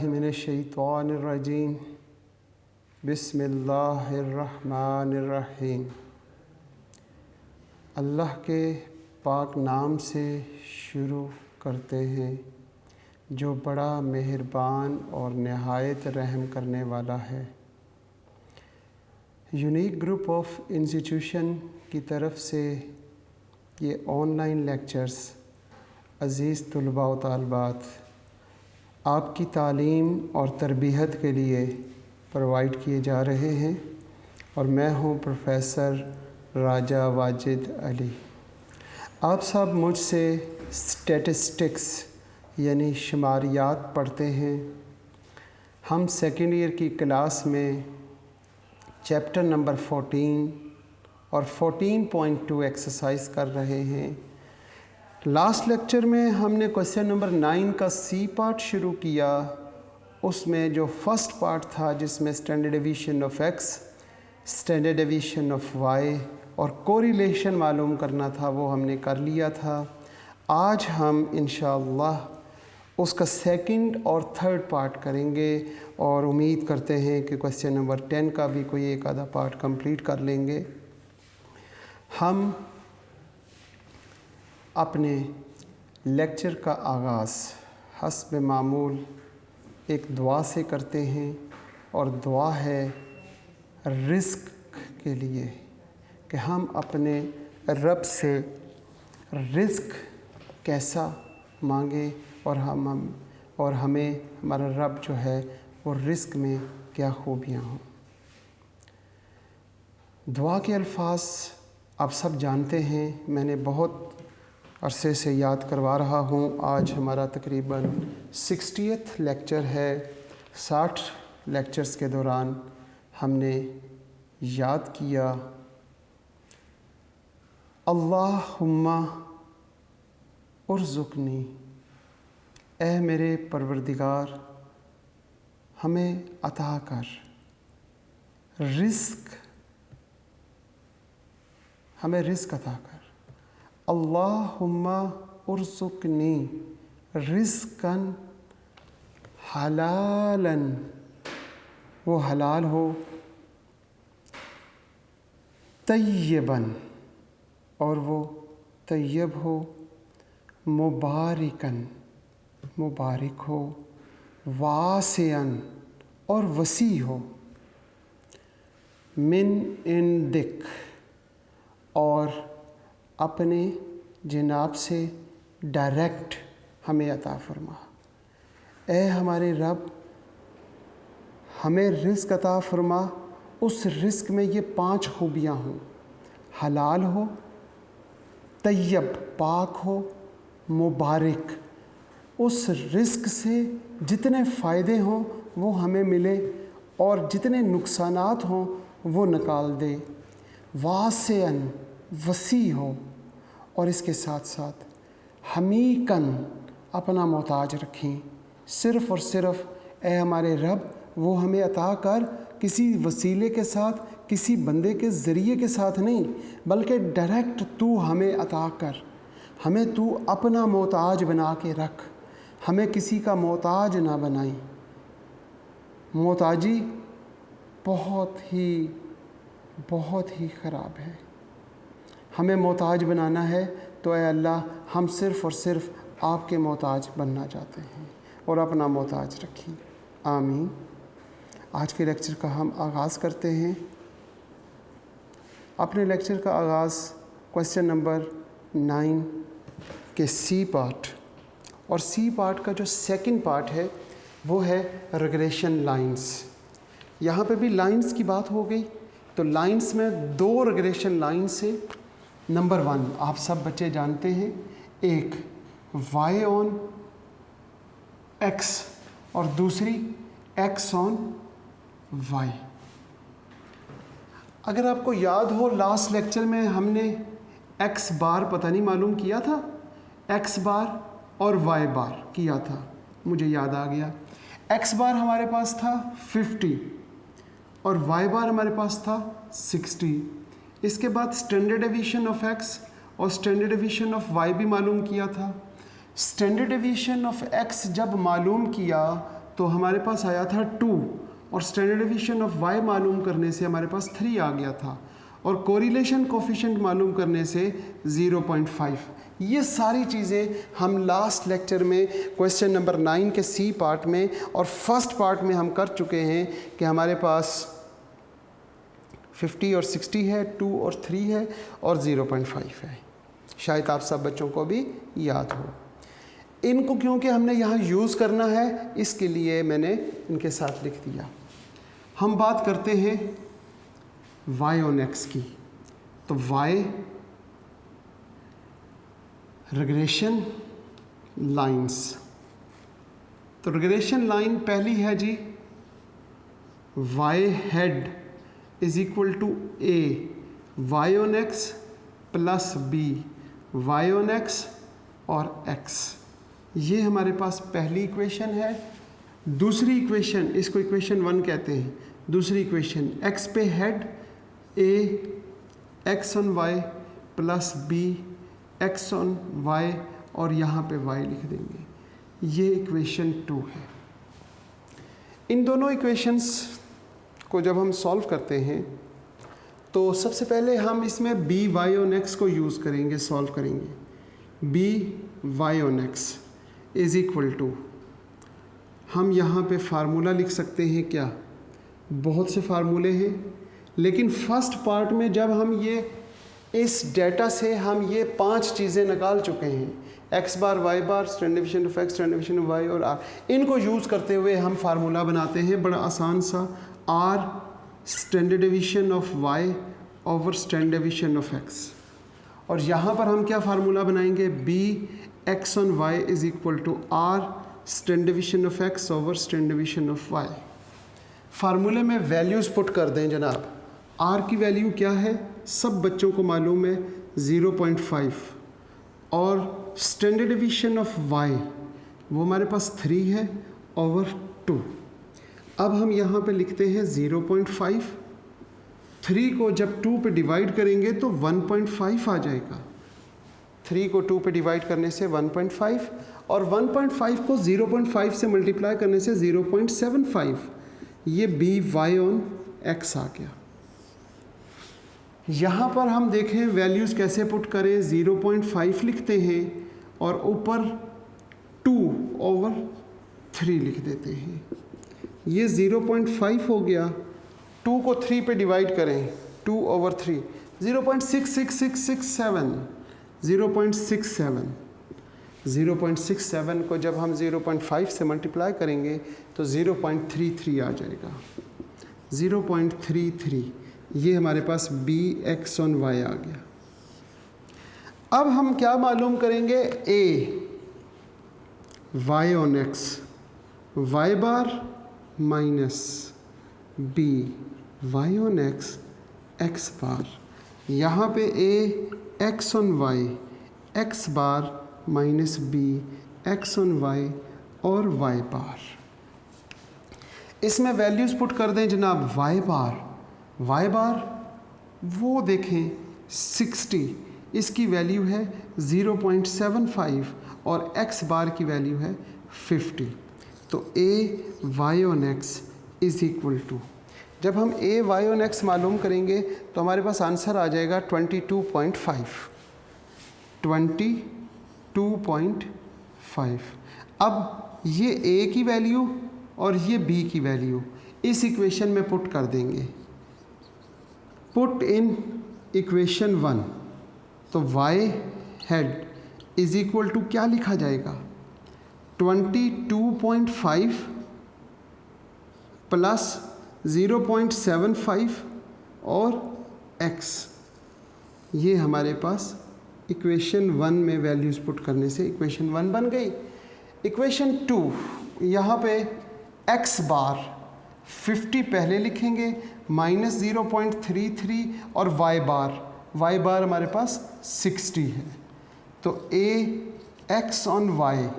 बिस्मिल्लाहि मिनश्शैतानिर्रजीम बिस्मिल्लाहिर्रहमानिर्रहीम। अल्लाह के पाक नाम से शुरू करते हैं जो बड़ा मेहरबान और नहायत रहम करने वाला है। यूनिक ग्रुप ऑफ इंस्टीट्यूशन की तरफ से ये ऑनलाइन लेक्चर्स अज़ीज़ तलबा व तालिबात आपकी तालीम और तरबियत के लिए प्रोवाइड किए जा रहे हैं और मैं हूं प्रोफेसर राजा वाजिद अली। आप सब मुझसे स्टैटिस्टिक्स यानी शुमारियात पढ़ते हैं। हम सेकेंड ईयर की क्लास में चैप्टर नंबर 14 और 14.2 एक्सरसाइज कर रहे हैं। लास्ट लेक्चर में हमने क्वेश्चन नंबर 9 का सी पार्ट शुरू किया। उसमें जो फर्स्ट पार्ट था जिसमें standard deviation of x, standard deviation of y और कोरिलेशन मालूम करना था, वो हमने कर लिया था। आज हम इंशाअल्लाह उसका सेकंड और थर्ड पार्ट करेंगे और उम्मीद करते हैं कि क्वेश्चन नंबर 10 का भी कोई एक आधा पार्ट कंप्लीट कर लेंगे। हम अपने लेक्चर का आगाज़ हस्ब मामूल एक दुआ से करते हैं और दुआ है रिज़्क़ के लिए कि हम अपने रब से रिज़्क़ कैसा मांगे और हमें हमारा रब जो है वो रिज़्क़ में क्या खूबियाँ हों। दुआ के अल्फाज आप सब जानते हैं, मैंने बहुत अरसे से याद करवा रहा हूँ। आज हमारा तकरीबन 60th लेक्चर है। 60 लेक्चर्स के दौरान हमने याद किया अल्लाहुम्मा उर्ज़ुक़नी, ए मेरे परवरदिगार हमें अता कर रिज़्क़, हमें रिज़्क़ अता कर। अल्लाहुम्मा उर्ज़ुक़नी रिज़्क़न हलालन, वो हलाल हो, तय्यबन और वो तय्यब हो, मुबारिकन मुबारक हो, वासियन और वसी हो, मिन इंदिक और अपने जनाब से डायरेक्ट हमें अता फरमा। ए हमारे रब हमें रिज़्क़ अता फरमा, उस रिज़्क़ में ये 5 खूबियाँ हों, हलाल हो, तय्यब पाक हो, मुबारक, उस रिज़्क़ से जितने फ़ायदे हों वो हमें मिले और जितने नुकसानात हों वो निकाल दे, वासियन वसी हो और इसके साथ साथ हमीकन अपना मोहताज रखें। सिर्फ़ और सिर्फ़ ए हमारे रब वो हमें अता कर किसी वसीले के साथ, किसी बंदे के ज़रिए के साथ नहीं, बल्कि डायरेक्ट तू हमें अता कर, हमें तू अपना मोहताज बना के रख, हमें किसी का मोहताज ना बनाई। मोहताजी बहुत ही ख़राब है। हमें मोहताज बनाना है तो ऐ अल्लाह हम सिर्फ़ और सिर्फ़ आपके मोहताज बनना चाहते हैं और अपना मोहताज रखें। आमीन। आज के लेक्चर का हम आगाज़ करते हैं। अपने लेक्चर का आगाज़ क्वेश्चन नंबर 9 के सी पार्ट, और सी पार्ट का जो सेकंड पार्ट है वो है रिग्रेशन लाइंस। यहाँ पे भी लाइंस की बात हो गई, तो लाइंस में 2 रिग्रेशन लाइंस है। नंबर 1 आप सब बच्चे जानते हैं, एक y ऑन x और दूसरी x ऑन y। अगर आपको याद हो लास्ट लेक्चर में हमने x बार पता नहीं मालूम किया था, x बार और y बार किया था, मुझे याद आ गया। x बार हमारे पास था 50 और y बार हमारे पास था 60। इसके बाद स्टैंडर्ड डेविएशन ऑफ x और स्टैंडर्ड डेविएशन ऑफ y भी मालूम किया था। स्टैंडर्ड डेविएशन ऑफ x जब मालूम किया तो हमारे पास आया था 2 और स्टैंडर्ड डेविएशन ऑफ y मालूम करने से हमारे पास 3 आ गया था और कोरिलेशन कोफिशिएंट मालूम करने से 0.5। ये सारी चीज़ें हम लास्ट लेक्चर में क्वेश्चन नंबर 9 के सी पार्ट में और फर्स्ट पार्ट में हम कर चुके हैं कि हमारे पास 50 और 60 है, 2 और 3 है और 0.5 है। शायद आप सब बच्चों को भी याद हो। इनको क्योंकि हमने यहाँ यूज़ करना है इसके लिए मैंने इनके साथ लिख दिया। हम बात करते हैं y on x की। तो y रिग्रेशन लाइंस, तो रिग्रेशन लाइन पहली है जी y head is equal to a y on x plus b y on x और x। ये हमारे पास पहली इक्वेशन है। दूसरी इक्वेशन, इसको इक्वेशन 1 कहते हैं। दूसरी इक्वेशन x पे head a x on y plus b x on y और यहाँ पे y लिख देंगे। ये इक्वेशन 2 है। इन दोनों इक्वेशंस को जब हम सॉल्व करते हैं तो सबसे पहले हम इसमें b y on x को यूज़ करेंगे, सॉल्व करेंगे। b y on x is equal to, हम यहाँ पे फार्मूला लिख सकते हैं। क्या, बहुत से फार्मूले हैं, लेकिन फर्स्ट पार्ट में जब हम ये इस डेटा से हम ये 5 चीज़ें निकाल चुके हैं, x bar y bar, standard deviation of x, standard deviation of y और r, इनको यूज़ करते हुए हम फार्मूला बनाते हैं बड़ा आसान सा, r standard deviation of y over standard deviation of x। और यहाँ पर हम क्या फार्मूला बनाएंगे, b x on y is equal to r standard deviation of x over standard deviation of y। फार्मूले में वैल्यूज़ पुट कर दें जनाब। r की वैल्यू क्या है, सब बच्चों को मालूम है, 0.5 और स्टैंडर्ड डेविएशन ऑफ y वो हमारे पास 3 है ओवर 2। अब हम यहाँ पे लिखते हैं 0.5, 3 को जब 2 पे डिवाइड करेंगे तो 1.5 आ जाएगा। 3 को 2 पे डिवाइड करने से 1.5 और 1.5 को 0.5 से मल्टीप्लाई करने से 0.75। ये b y on x आ गया। यहाँ पर हम देखें वैल्यूज़ कैसे पुट करें, 0.5 लिखते हैं और ऊपर 2 ओवर 3 लिख देते हैं। ये 0.5 हो गया, 2 को 3 पे डिवाइड करें, 2 ओवर 3, 0.66667, 0.67। 0.67 को जब हम 0.5 से मल्टीप्लाई करेंगे तो 0.33 आ जाएगा। 0.33 ये हमारे पास b x on y आ गया। अब हम क्या मालूम करेंगे, a y on x, y bar minus b y on x x बार। यहाँ पे a x on y x bar minus b x on y और y बार। इसमें वैल्यूज़ पुट कर दें जनाब। y बार वो देखें 60, इसकी वैल्यू है 0.75 और x बार की वैल्यू है 50। तो a y on x is equal to, जब हम a y on x मालूम करेंगे तो हमारे पास आंसर आ जाएगा 22.5। 22.5। अब ये a की वैल्यू और ये b की वैल्यू इस इक्वेशन में पुट कर देंगे। पुट इन इक्वेशन 1, तो y head is equal to क्या लिखा जाएगा, 22.5 प्लस 0.75 और x। ये हमारे पास इक्वेशन 1 में वैल्यूज़ पुट करने से इक्वेशन 1 बन गई। इक्वेशन 2, यहाँ पे x बार 50 पहले लिखेंगे, माइनस 0.33 और y बार हमारे पास 60 है। तो a x on y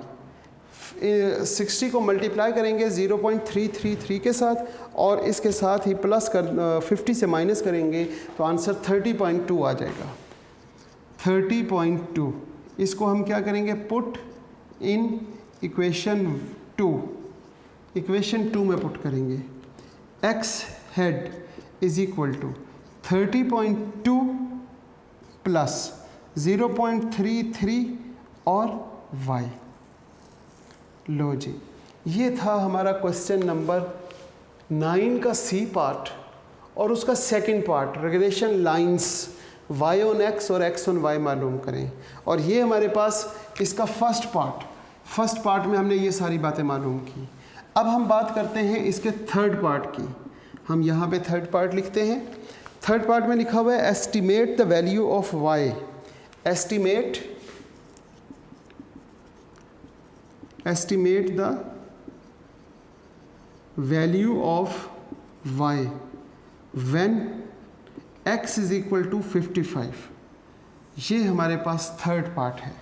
60 को मल्टीप्लाई करेंगे 0.333 के साथ और इसके साथ ही प्लस कर 50 से माइनस करेंगे तो आंसर 30.2 आ जाएगा। 30.2 इसको हम क्या करेंगे, पुट इन इक्वेशन 2। इक्वेशन 2 में पुट करेंगे। X head is equal to 30.2 plus 0.33 और y। लो जी, ये था हमारा क्वेश्चन नंबर 9 का सी पार्ट और उसका second part regression lines y on x और x ऑन y मालूम करें। और ये हमारे पास इसका फर्स्ट पार्ट में हमने ये सारी बातें मालूम की। अब हम बात करते हैं इसके थर्ड पार्ट की। हम यहाँ पे थर्ड पार्ट लिखते हैं। थर्ड पार्ट में लिखा हुआ है estimate the value of y। estimate the value of y when x is equal to 55। ये हमारे पास थर्ड पार्ट है।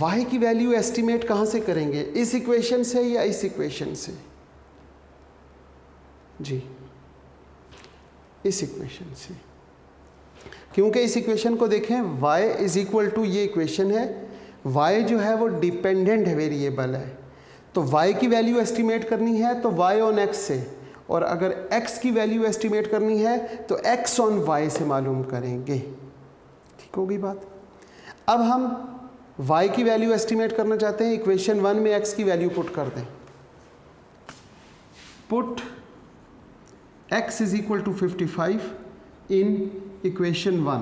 y की वैल्यू एस्टिमेट कहाँ से करेंगे, इस इक्वेशन से या इस इक्वेशन से? जी, इस इक्वेशन से, क्योंकि इस इक्वेशन को देखें y इज इक्वल टू, ये इक्वेशन है, y जो है वो डिपेंडेंट वेरिएबल है, तो y की वैल्यू एस्टिमेट करनी है तो y ऑन x से, और अगर x की वैल्यू एस्टिमेट करनी है तो x ऑन y से मालूम करेंगे। ठीक होगी बात। अब हम y की वैल्यू एस्टिमेट करना चाहते हैं, इक्वेशन 1 में x की वैल्यू पुट कर दें। Put x is equal to 55 in equation 1।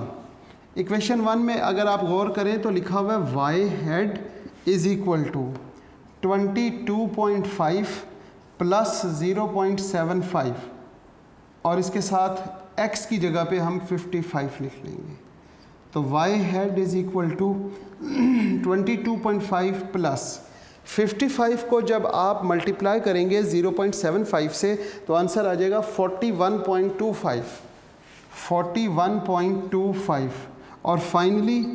Equation 1 में अगर आप गौर करें तो लिखा हुआ है y head is equal to 22.5 plus 0.75 और इसके साथ x की जगह पे हम 55 लिख लेंगे। तो y head is equal to 22.5 plus 55 को जब आप मल्टीप्लाई करेंगे 0.75 से तो आंसर आ जाएगा 41.25 और फाइनली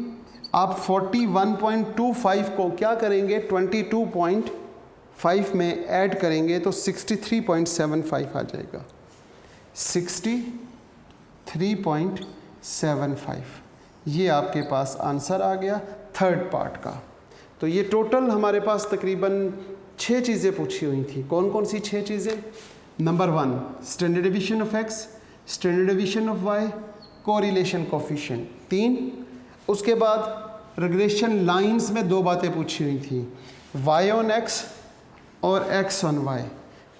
आप 41.25 को क्या करेंगे, 22.5 में ऐड करेंगे तो 63.75 आ जाएगा। 63.75 ये आपके पास आंसर आ गया थर्ड पार्ट का। तो ये टोटल हमारे पास तकरीबन 6 चीज़ें पूछी हुई थी। कौन कौन सी 6 चीज़ें? Number 1 standard deviation of x, standard deviation of y, correlation coefficient 3। उसके बाद रिग्रेशन लाइंस में 2 बातें पूछी हुई थी, y ऑन x और x ऑन y।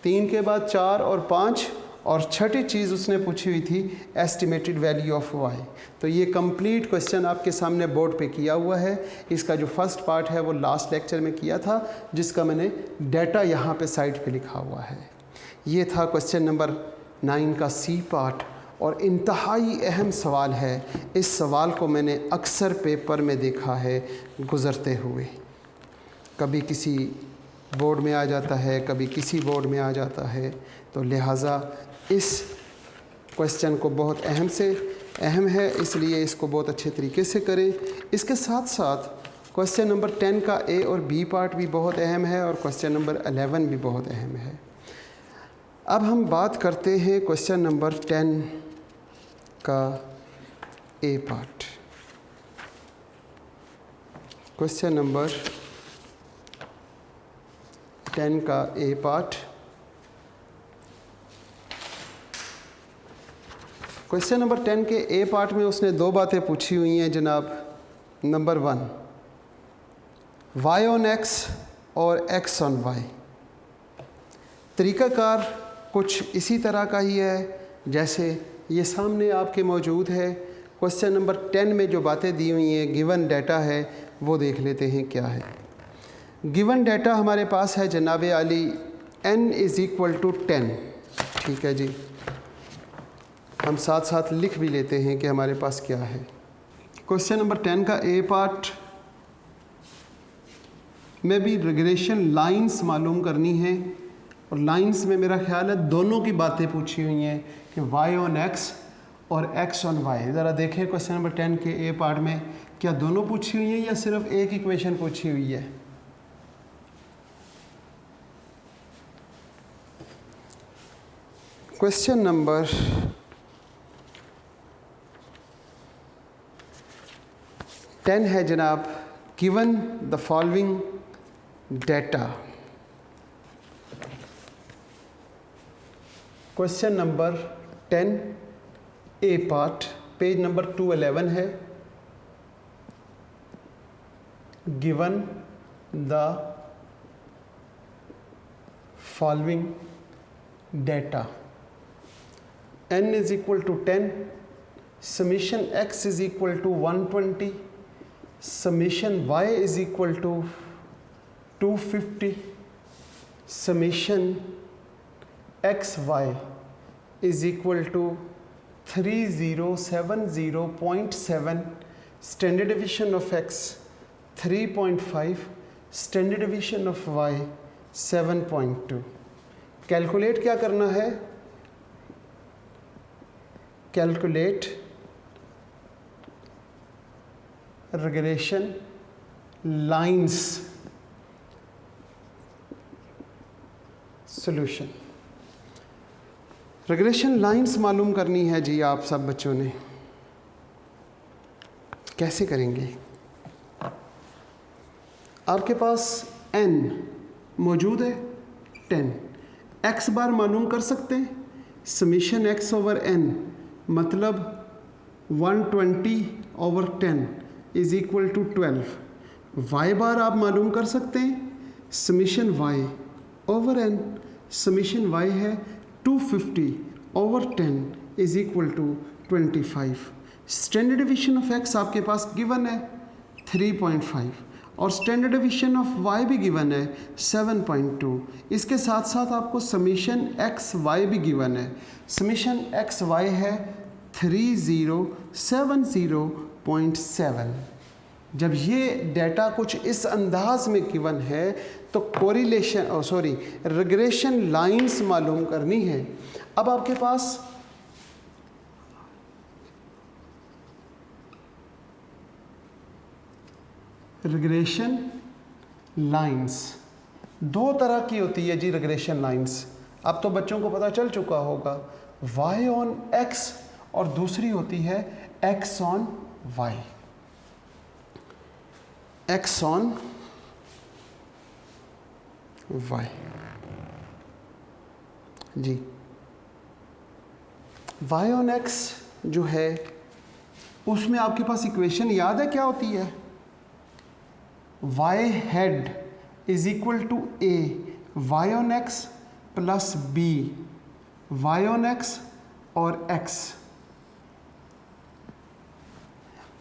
3 के बाद 4 और 5 और छठी चीज़ उसने पूछी हुई थी एस्टिमेटेड वैल्यू ऑफ y। तो ये कंप्लीट क्वेश्चन आपके सामने बोर्ड पे किया हुआ है। इसका जो फर्स्ट पार्ट है वो लास्ट लेक्चर में किया था, जिसका मैंने डाटा यहाँ पे साइड पे लिखा हुआ है। ये था क्वेश्चन नंबर 9 का सी पार्ट और इंतहाई अहम सवाल है। इस सवाल को मैंने अक्सर पेपर में देखा है गुज़रते हुए, कभी किसी बोर्ड में आ जाता है, कभी किसी बोर्ड में आ जाता है। तो लिहाजा इस क्वेश्चन को बहुत अहम है, इसलिए इसको बहुत अच्छे तरीके से करें। इसके साथ साथ क्वेश्चन नंबर 10 का ए और बी पार्ट भी बहुत अहम है और क्वेश्चन नंबर 11 भी बहुत अहम है। अब हम बात करते हैं क्वेश्चन नंबर 10 का ए पार्ट। क्वेश्चन नंबर 10 का ए पार्ट। क्वेश्चन नंबर 10 के ए पार्ट में उसने 2 बातें पूछी हुई हैं जनाब। नंबर 1 y ऑन x और x ऑन y। तरीक़ाकार कुछ इसी तरह का ही है जैसे ये सामने आपके मौजूद है। क्वेश्चन नंबर 10 में जो बातें दी हुई हैं, गिवन डाटा है, वो देख लेते हैं क्या है। गिवन डाटा हमारे पास है जनाब आली n इज़ इक्वल टू 10। ठीक है जी, हम साथ साथ लिख भी लेते हैं कि हमारे पास क्या है। क्वेश्चन नंबर 10 का ए पार्ट में भी रिग्रेशन लाइंस मालूम करनी है और लाइंस में मेरा ख्याल है दोनों की बातें पूछी हुई हैं कि y ऑन x और x ऑन y। ज़रा देखें क्वेश्चन नंबर 10 के ए पार्ट में क्या दोनों पूछी हुई हैं या सिर्फ एक इक्वेशन पूछी हुई है। क्वेश्चन नंबर 10 है जनाब, given the following data. Question number 10 A part, page number 211 है। Given the following data, n is equal to 10, summation x is equal to 120, summation y is equal to 250, summation xy is equal to 3070.7, standard deviation of x 3.5, standard deviation of y 7.2। Calculate क्या करना है? Calculate regression lines solution. Regression lines मालूम करनी है जी आप सब बच्चों ने। कैसे करेंगे? आपके पास n मौजूद है 10, x बार मालूम कर सकते हैं, समीशन x ओवर n मतलब 120 over 10 is equal to 12। y bar आप मालूम कर सकते हैं, summation y over n, summation y है 250 over 10 is equal to 25। Standard division of x आपके पास गिवन है 3.5 और स्टैंडर्ड डिवीजन ऑफ y भी गिवन है 7.2। इसके साथ साथ आपको समीशन एक्स वाई भी गिवन है। समीशन एक्स वाई है 3070.7। जब ये डेटा कुछ इस अंदाज में गिवन है तो रिग्रेशन लाइंस मालूम करनी है। अब आपके पास रिग्रेशन लाइंस दो तरह की होती है जी। रिग्रेशन लाइंस अब तो बच्चों को पता चल चुका होगा, y ऑन x और दूसरी होती है x on y। x on y जी। y ऑन x जो है उसमें आपके पास इक्वेशन याद है क्या होती है? y head is equal to a y on x plus b y on x और x,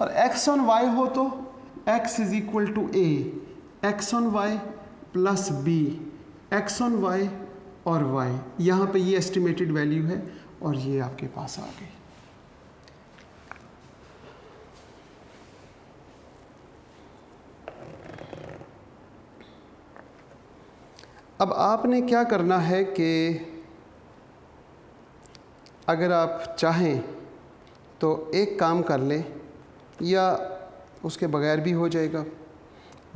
और x ऑन y हो तो x is equal to a x on y plus b x on y और y। यहाँ पे ये estimated value है और ये आपके पास आ गई। अब आपने क्या करना है कि अगर आप चाहें तो एक काम कर लें या उसके बगैर भी हो जाएगा।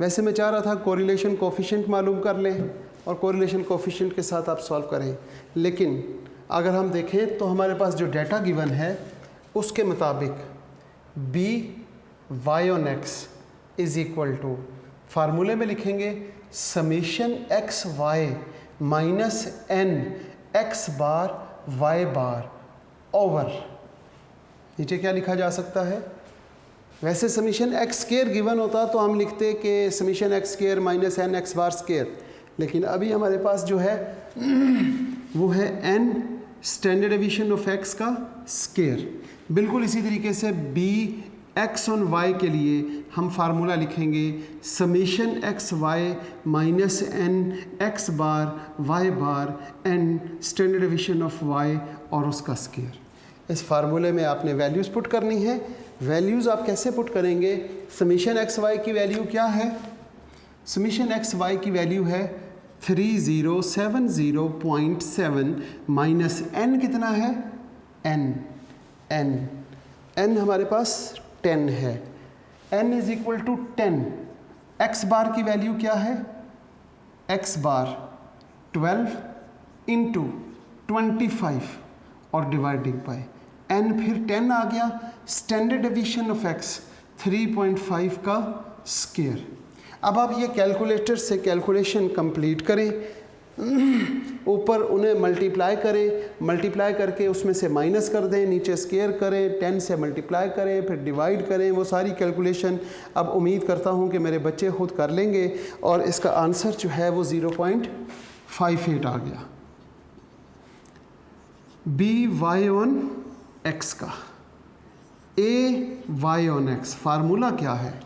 वैसे मैं चाह रहा था कोरिलेशन कोफिशिएंट मालूम कर लें और कोरिलेशन कोफिशिएंट के साथ आप सॉल्व करें, लेकिन अगर हम देखें तो हमारे पास जो डाटा गिवन है उसके मुताबिक b y on x is equal to, फार्मूले में लिखेंगे summation x y minus n x bar y bar over, नीचे क्या लिखा जा सकता है? वैसे समीशन एक्स स्क्वायर गिवन होता तो हम लिखते कि summation x square minus n x bar square, लेकिन अभी हमारे पास जो है वो है n standard division of x का स्क्वायर। बिल्कुल इसी तरीके से b x ऑन y के लिए हम फार्मूला लिखेंगे summation x y minus n x bar y bar n standard division of y और उसका स्क्वायर। इस फार्मूले में आपने वैल्यूज़ पुट करनी है। वैल्यूज़ आप कैसे पुट करेंगे? समीशन एक्स वाई की वैल्यू क्या है? समीशन एक्स वाई की वैल्यू है 3070.7 माइनस n कितना है? n हमारे पास 10 है। n is equal to 10। x bar की वैल्यू क्या है? x बार 12 इंटू 25 और डिवाइडिंग बाय n, फिर 10 आ गया। स्टैंडर्ड डिवीजन ऑफ x 3.5 का स्क्वायर। अब आप ये कैलकुलेटर से कैलकुलेशन कंप्लीट करें। ऊपर उन्हें मल्टीप्लाई करें, मल्टीप्लाई करके उसमें से माइनस कर दें, नीचे स्केयर करें, 10 से मल्टीप्लाई करें, फिर डिवाइड करें, वो सारी कैलकुलेशन अब उम्मीद करता हूँ कि मेरे बच्चे खुद कर लेंगे और इसका आंसर जो है वो 0.58 आ गया। बी वाई ऑन एक्स का, a y on x, formula क्या है?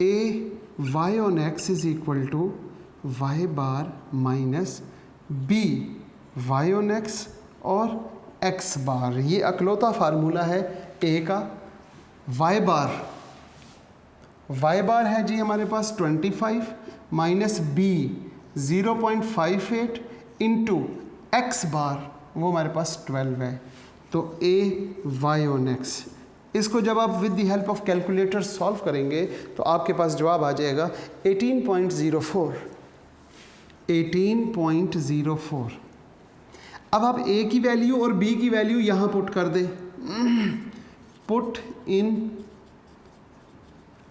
A y on x is equal to y bar minus b y on x और एक्स बार। ये अकलौता फार्मूला है ए का। वाई बार है जी हमारे पास 25 minus B 0.58 into x bar वो हमारे पास 12 है। तो ए वाई ऑन एक्स, इसको जब आप with the help of calculator solve करेंगे तो आपके पास जवाब आ जाएगा 18.04। 18.04। अब आप ए की वैल्यू और बी की वैल्यू यहाँ पुट कर दें। Put in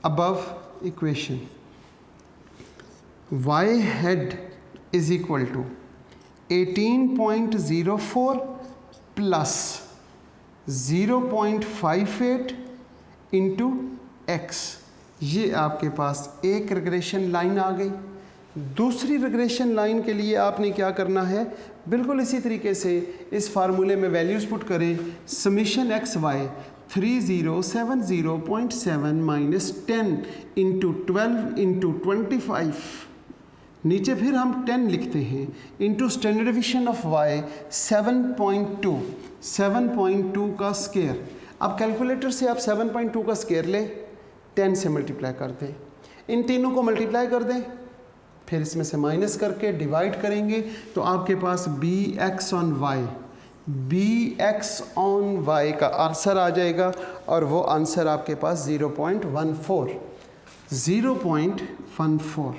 above equation. Y head is equal to 18.04 plus 0.58 into x. ये आपके पास एक रिग्रेशन लाइन आ गई। दूसरी रिग्रेशन लाइन के लिए आपने क्या करना है, बिल्कुल इसी तरीके से इस फार्मूले में वैल्यूज़ पुट करें। Summation x y 3070.7 minus 10 into 12 into 25, नीचे फिर हम 10 लिखते हैं, into standard division of y 7.2 का स्केयर। अब कैलकुलेटर से आप 7.2 का स्केयर ले 10 से मल्टीप्लाई कर दें, इन तीनों को मल्टीप्लाई कर दें, फिर इसमें से माइनस करके डिवाइड करेंगे तो आपके पास बी एक्स ऑन वाई का आंसर आ जाएगा और वो आंसर आपके पास 0.14।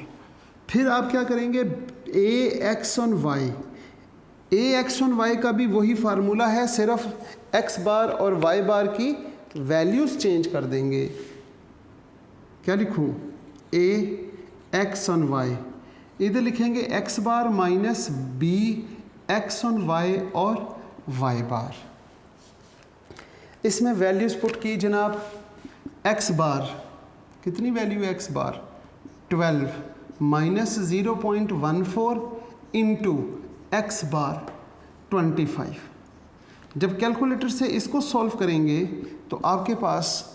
फिर आप क्या करेंगे, ए एक्स ऑन वाई का भी वही फार्मूला है, सिर्फ एक्स बार और वाई बार की वैल्यूज़ चेंज कर देंगे। क्या लिखूं, ए एक्स ऑन वाई, इधर लिखेंगे x bar minus b x on y और वाई बार। इसमें वैल्यूज़ पुट की जनाब। एक्स बार कितनी वैल्यू है, एक्स बार 12 माइनस 0.14 इंटू एक्स बार 25। जब कैलकुलेटर से इसको सॉल्व करेंगे तो आपके पास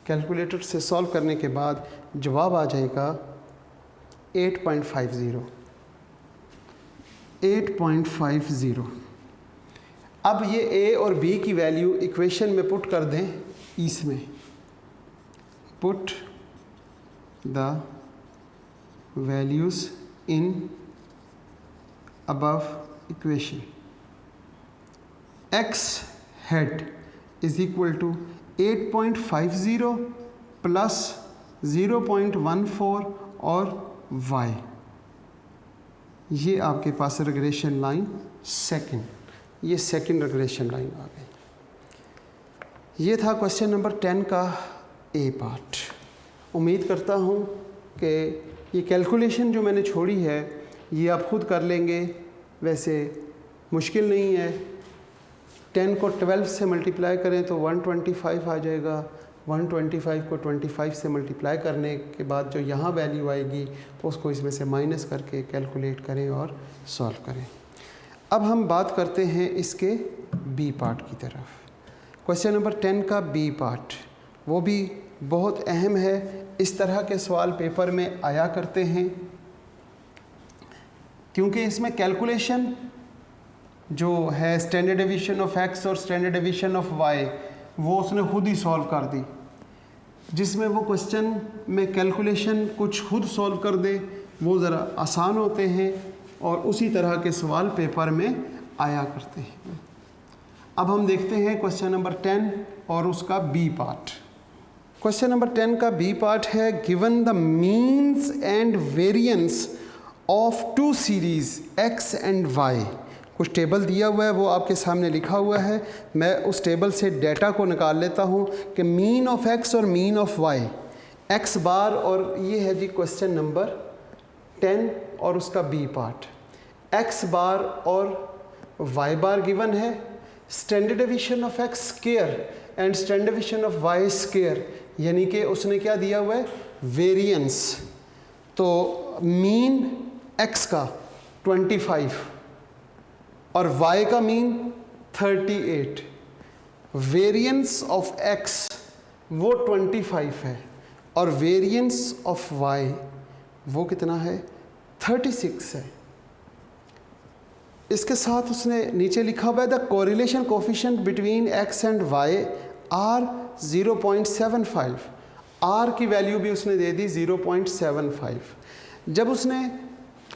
कैलकुलेटर से सॉल्व करने के बाद जवाब आ जाएगा 8.50। अब ये ए और बी की वैल्यू इक्वेशन में पुट कर दें। इसमें put the values in above equation. X head is equal to 8.50 plus 0.14 और y, ये आपके पास रिग्रेशन लाइन सेकंड, ये सेकंड रिग्रेशन लाइन आ गई। ये था क्वेश्चन नंबर 10 का ए पार्ट। उम्मीद करता हूँ कि ये कैलकुलेशन जो मैंने छोड़ी है ये आप खुद कर लेंगे, वैसे मुश्किल नहीं है। 10 को 12 से मल्टीप्लाई करें तो 125 आ जाएगा। 125 को 25 से मल्टीप्लाई करने के बाद जो यहाँ वैल्यू आएगी उसको इसमें से माइनस करके कैलकुलेट करें और सॉल्व करें। अब हम बात करते हैं इसके बी पार्ट की तरफ। क्वेश्चन नंबर 10 का बी पार्ट वो भी बहुत अहम है। इस तरह के सवाल पेपर में आया करते हैं क्योंकि इसमें कैलकुलेशन जो है स्टैंडर्ड डिवीजन ऑफ एक्स और स्टैंडर्ड डिवीजन ऑफ वाई वो उसने खुद ही सॉल्व कर दी। जिसमें वो क्वेश्चन में कैलकुलेशन कुछ खुद सॉल्व कर दे वो ज़रा आसान होते हैं और उसी तरह के सवाल पेपर में आया करते हैं। अब हम देखते हैं क्वेश्चन नंबर 10 और उसका बी पार्ट। क्वेश्चन नंबर 10 का बी पार्ट है, given the means and variance of two series x and y. कुछ टेबल दिया हुआ है वो आपके सामने लिखा हुआ है। मैं उस टेबल से डेटा को निकाल लेता हूँ कि मीन ऑफ एक्स और mean of Y. X bar, और ये है जी क्वेश्चन नंबर 10 और उसका बी पार्ट। एक्स बार और वाई बार गिवन है, standard deviation of x square and standard deviation of y square, यानी कि उसने क्या दिया हुआ है, वेरिएंस। तो मीन एक्स का 25 और वाई का मीन 38, वेरिएंस ऑफ एक्स वो 25 है और वेरिएंस ऑफ वाई वो कितना है, 36 है। इसके साथ उसने नीचे लिखा हुआ है the correlation coefficient between x and y r 0.75। R की वैल्यू भी उसने दे दी 0.75। जब उसने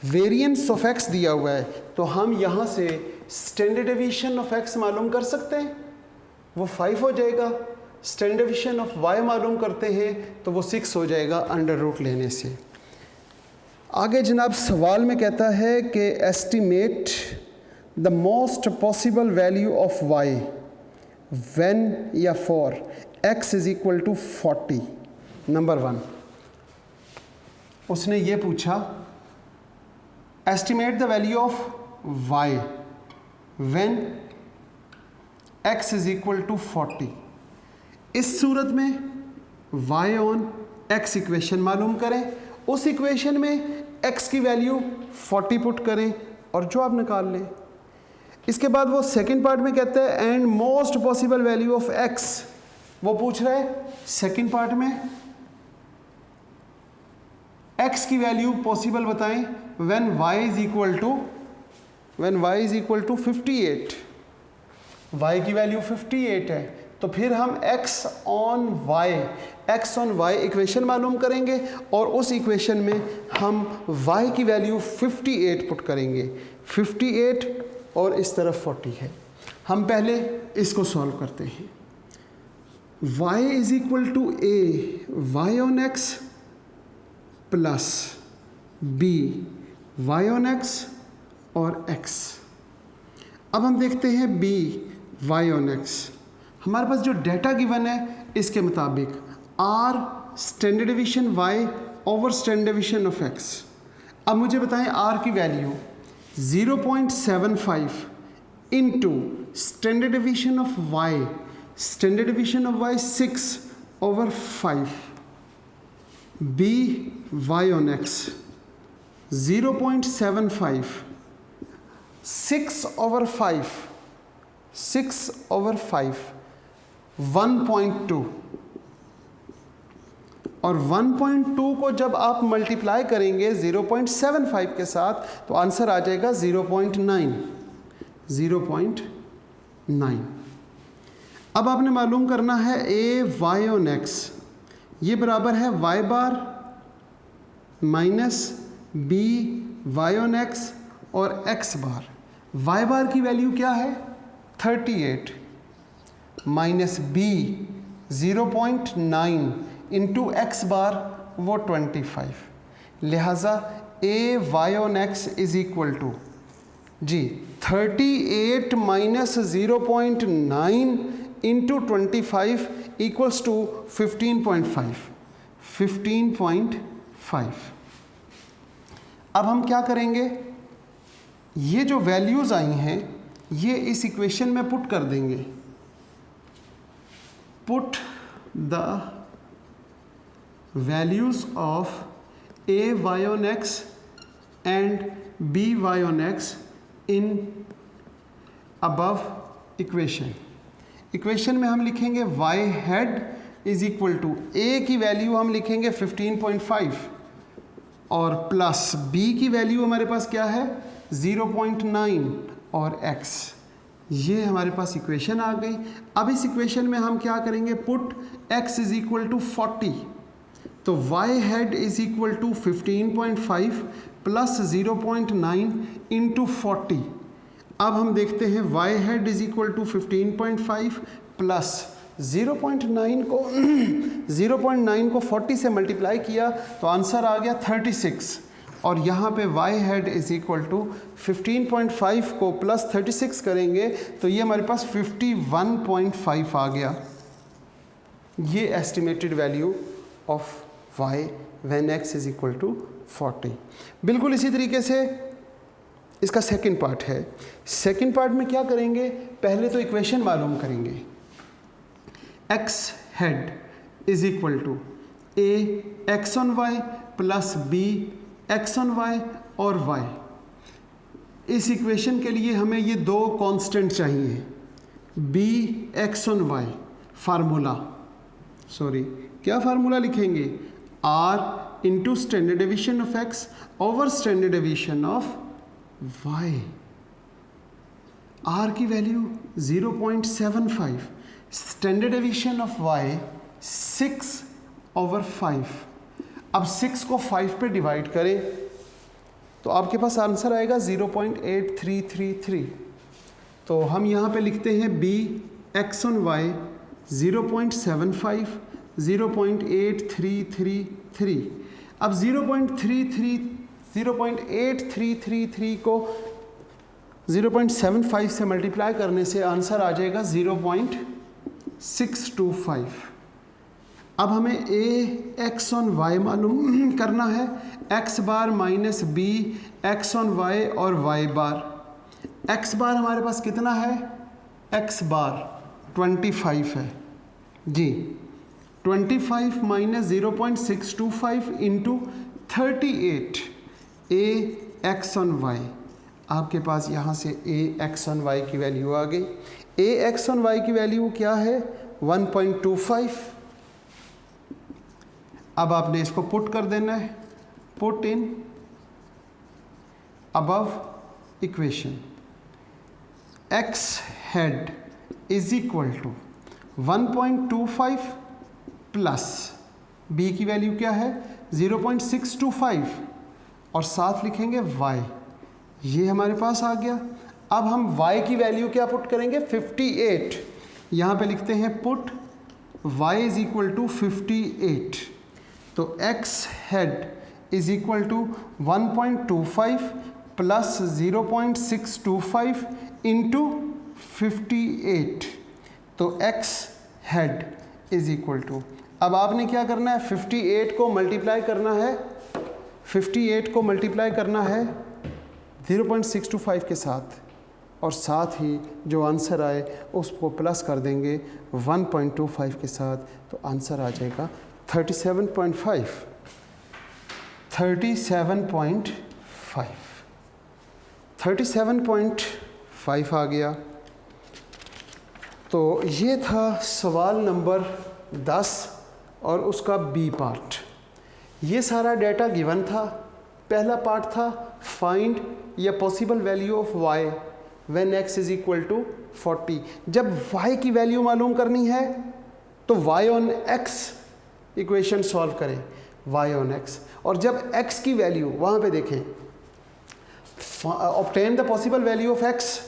वेरिएंस ऑफ एक्स दिया हुआ है तो हम यहाँ से स्टैंडर्ड डेविएशन ऑफ एक्स मालूम कर सकते हैं, वो 5 हो जाएगा। स्टैंडर्ड डेविएशन ऑफ वाई मालूम करते हैं तो वो 6 हो जाएगा अंडर रूट लेने से। आगे जनाब सवाल में कहता है कि estimate the most possible value of y when या for x is equal to 40। Number 1 उसने ये पूछा estimate the value of y when x is equal to 40। इस सूरत में वाई ऑन एक्स इक्वेशन मालूम करें, उस इक्वेशन में x की वैल्यू 40 पुट करें और जो आप निकाल लें। इसके बाद वो सेकंड पार्ट में कहते हैं and most possible value of x, वो पूछ रहा है सेकंड पार्ट में x की वैल्यू पॉसिबल बताएं when y is equal to 58। y की वैल्यू 58 है तो फिर हम x ऑन y इक्वेशन मालूम करेंगे और उस इक्वेशन में हम y की वैल्यू 58 पुट करेंगे। 58 और इस तरफ 40 है। हम पहले इसको सॉल्व करते हैं। y is equal to a y on x plus b y on x और x। अब हम देखते हैं b वाई ऑन एक्स। हमारे पास जो डाटा गिवन है इसके मुताबिक r standard deviation y over standard deviation of x। अब मुझे बताएं r की value 0.75 into standard deviation of y, standard deviation of y 6 over 5, b y on x 0.75 6 over 5 1.2 और 1.2 को जब आप मल्टीप्लाई करेंगे 0.75 के साथ तो आंसर आ जाएगा 0.9। अब आपने मालूम करना है ए वाई ऑन एक्स, ये बराबर है y bar minus b y on x और एक्स बार। वाई बार की वैल्यू क्या है 38 minus b 0.9 into x bar वो 25, लिहाजा a y on x is equal to जी 38 माइनस 0.9 इंटू 25 इक्वल्स टू 15.5। अब हम क्या करेंगे, ये जो वैल्यूज़ आई हैं ये इस इक्वेशन में पुट कर देंगे। Put the values of a y on x and b y on x in above equation. Equation में हम लिखेंगे y head is equal to a की वैल्यू हम लिखेंगे 15.5 और प्लस बी की वैल्यू हमारे पास क्या है 0.9 और x। ये हमारे पास इक्वेशन आ गई। अब इस इक्वेशन में हम क्या करेंगे, put x is equal to 40, तो y head is equal to 15.5 plus 0.9 into 40। अब हम देखते हैं y head is equal to 15.5 plus 0.9 को 40 से मल्टीप्लाई किया तो आंसर आ गया 36 और यहाँ पे y head is equal to 15.5 को प्लस 36 करेंगे तो ये हमारे पास 51.5 आ गया। ये estimated value of y when x is equal to 40। बिल्कुल इसी तरीके से इसका सेकंड पार्ट है। सेकंड पार्ट में क्या करेंगे, पहले तो इक्वेशन मालूम करेंगे। x head is equal to a x on y plus b x on y और y। इस इक्वेशन के लिए हमें ये दो कांस्टेंट चाहिए, b x on y formula, क्या फार्मूला लिखेंगे, r into standard deviation of x over standard deviation of y। r की value 0.75, standard deviation of y 6/5। अब 6 को 5 पे डिवाइड करें तो आपके पास आंसर आएगा 0.8333। तो हम यहाँ पे लिखते हैं b x ऑन y 0.75 0.8333। अब 0.8333 को 0.75 से मल्टीप्लाई करने से आंसर आ जाएगा 0.625। अब हमें a x ऑन y मालूम करना है, x bar minus b x on y और y बार। x बार हमारे पास कितना है, x बार 25 है जी, 25 minus 0.625 into 38 a x on y। आपके पास यहाँ से a x ऑन y की वैल्यू आ गई। a x ऑन y की वैल्यू क्या है, 1.25। अब आपने इसको पुट कर देना है, put in above equation. x head is equal to 1.25 plus b की वैल्यू क्या है 0.625 और साथ लिखेंगे y। ये हमारे पास आ गया। अब हम y की वैल्यू क्या पुट करेंगे, 58। यहाँ पे लिखते हैं put y is equal to 58। तो x head is equal to 1.25 plus 0.625 into 58। तो x head is equal to, अब आपने क्या करना है, 58 को मल्टीप्लाई करना है, 58 को मल्टीप्लाई करना है 0.625 के साथ और साथ ही जो आंसर आए उसको प्लस कर देंगे 1.25 के साथ, तो आंसर आ जाएगा 37.5। 37.5 आ गया। तो ये था सवाल नंबर 10 और उसका बी पार्ट। ये सारा डाटा गिवन था। पहला पार्ट था फाइंड या possible value of y when x is equal to 40। जब y की वैल्यू मालूम करनी है तो y on x equation solve करें, y ऑन x। और जब x की वैल्यू वहाँ पे देखें, obtain the possible value of x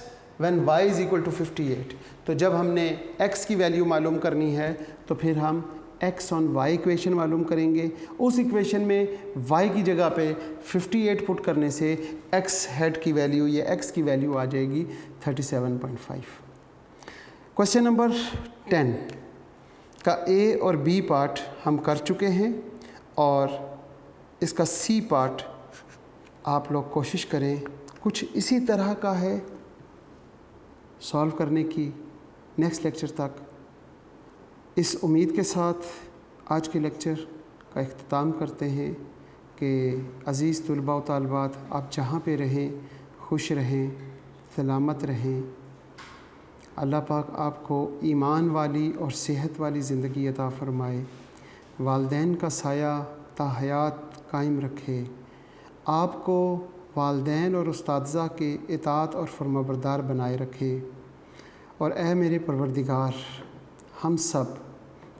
when y is equal to 58। तो जब हमने x की वैल्यू मालूम करनी है तो फिर हम x ऑन y इक्वेशन मालूम करेंगे। उस इक्वेशन में y की जगह पे 58 पुट करने से x हेड की वैल्यू या x की वैल्यू आ जाएगी 37.5। क्वेश्चन नंबर 10 का a और b पार्ट हम कर चुके हैं और इसका c पार्ट आप लोग कोशिश करें कुछ इसी तरह का है सॉल्व करने की नेक्स्ट लेक्चर तक। इस उम्मीद के साथ आज के लेक्चर का इख्तिताम करते हैं कि अज़ीज़ तुलबा व तालिबात, आप जहाँ पे रहें खुश रहें, सलामत रहें। अल्लाह पाक आपको ईमान वाली और सेहत वाली ज़िंदगी अता फ़रमाए, वालदैन का साया ताहयात कायम रखे, आपको वालदैन और उस्तादज़ा के इताअत और फरमाबरदार बनाए रखे। और ए मेरे परवरदिगार, हम सब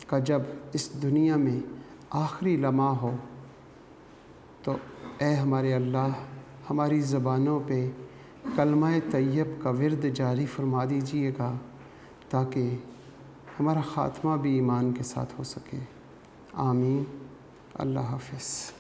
का जब इस दुनिया में आखिरी लम्हा हो तो ए हमारे अल्लाह, हमारी ज़बानों पे कलमा तैयब का विर्द जारी फरमा दीजिएगा ताकि हमारा ख़ात्मा भी ईमान के साथ हो सके। आमीन। अल्लाह हाफ़िज़।